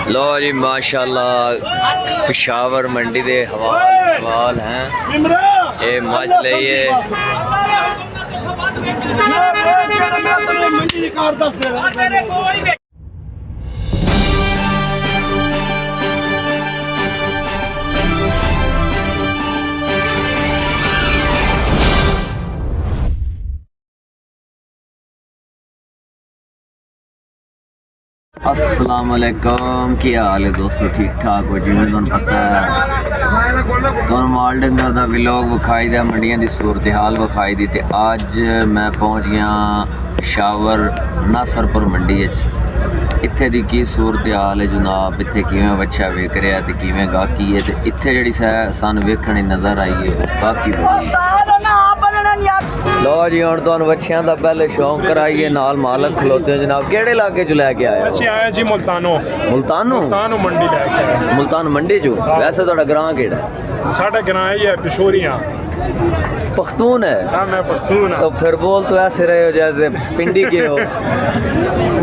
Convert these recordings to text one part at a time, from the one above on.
लो जी माशाल्लाह पेशावर मंडी दे हवाल हैं ये मज लइए अस्सलाम वालेकुम की हाल है दोस्तों, ठीक ठाक हो जिमें तुहानू पता है तुहानू माल डंगर दा व्लॉग विखाई दिया, मंडियां दी सूरत हाल विखाई दी। ते अज मैं पहुंच गया पेशावर नासरपुर मंडी इत्थे दी की सूरत हाल है जनाब। इत्थे किवें बच्चा विक रहा ते किवें गाहकी है ते इत्थे जिहड़ी सन वेखणी नज़र आई है गाहकी लो जी हुण तुहानू बच्चियां दा पहले शौक कराइए, नाल मालक खलोते हो जनाब। केड़े इलाके चो लैके आए हो? आए जी मुल्तानो मंडी लैके आए। मुल्तान मंडी चो? वैसे तुहाडा ग्रां केड़ा है? साडा ग्रां है पिशोरियां। पख्तून है? हाँ मैं पख्तून हूं। तो फिर बोल तो ऐसे रहे हो जैसे पिंडी के हो।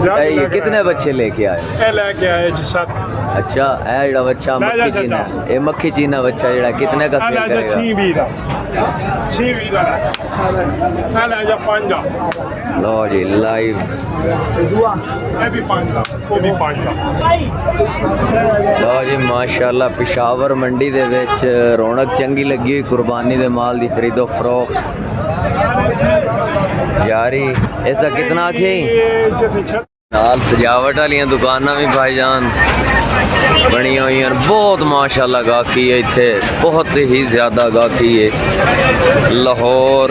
सही है। कितने बच्चे लेके आए? लेके आए जी 7। अच्छा है जेड़ा बच्चा मक्खी चीना, ये मक्खी चीना बच्चा जेड़ा कितने का सेल करेगा? 6 लो जी लाइव लो जी माशाल्लाह पेशावर मंडी दे विच रौनक चंगी लगी हुई, कुर्बानी दे माल दी खरीदो फरोख्त यारी। ऐसा कितना आखिए नाल सजावट वाली दुकाना भी भाईजान बनी हुई हैं। बहुत माशाल्लाह गाहकी है इत्थे, बहुत ही ज़्यादा गाहकी है। लाहौर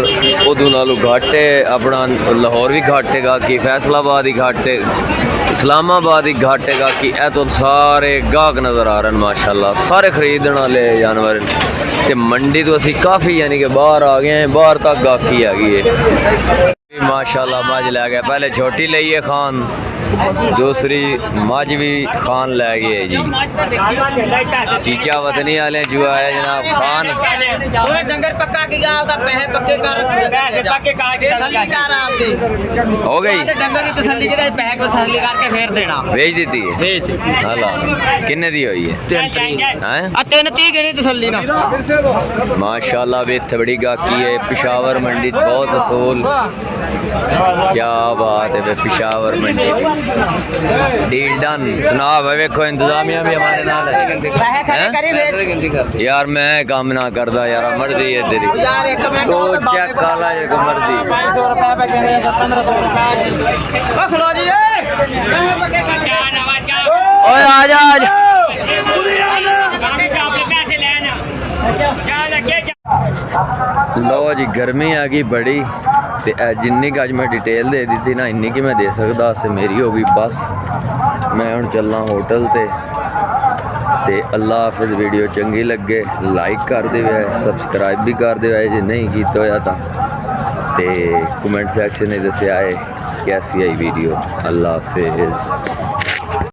उदू नालों घट है, अपना लाहौर भी घट है गाहकी, फैसलाबाद ही घट है, इस्लामाबाद ही घट है गाहकी। ए तो सारे गाहक नज़र आ रहे हैं माशाल्लाह, सारे खरीदने वाले जानवर। ते मंडी तो असी काफ़ी यानी कि बाहर आ गए हैं, बाहर तक गाहकी आ गई है माशाल्लाह। मज लै गया, पहले छोटी ली है खान, दूसरी मज भी खान लै गए जी। चीचा वतनी वाले जुआ है जनाब खान। हो गई भेज दी हला किन्ने दी हुई है? माशाल्लाह भी इत्थे बड़ी गाहकी है पेशावर मंडी, बहुत असूल। क्या बात है पेशावर मंडी डील डन। जनाब वेखो इंतजामिया भी हमारे नाल है यार, मैं काम ना करदा यार, मर्जी है तेरी तो चेक काला है को मर्जी। ओए आजा आजा लो जी गर्मी आ गई बड़ी, ते जिन्नी अज मैं डिटेल दे दी थी ना इन्नी की मैं दे सकदा से मेरी हो गई बस। मैं हुण चलना होटल ते अल्लाह हाफिज़। वीडियो चंगी लगे लाइक कर दे, सबसक्राइब भी कर दे जे नहीं कीता होया तां, ते कमेंट सैक्शन में दस्या है कैसी आई वीडियो। अल्लाह हाफिज़।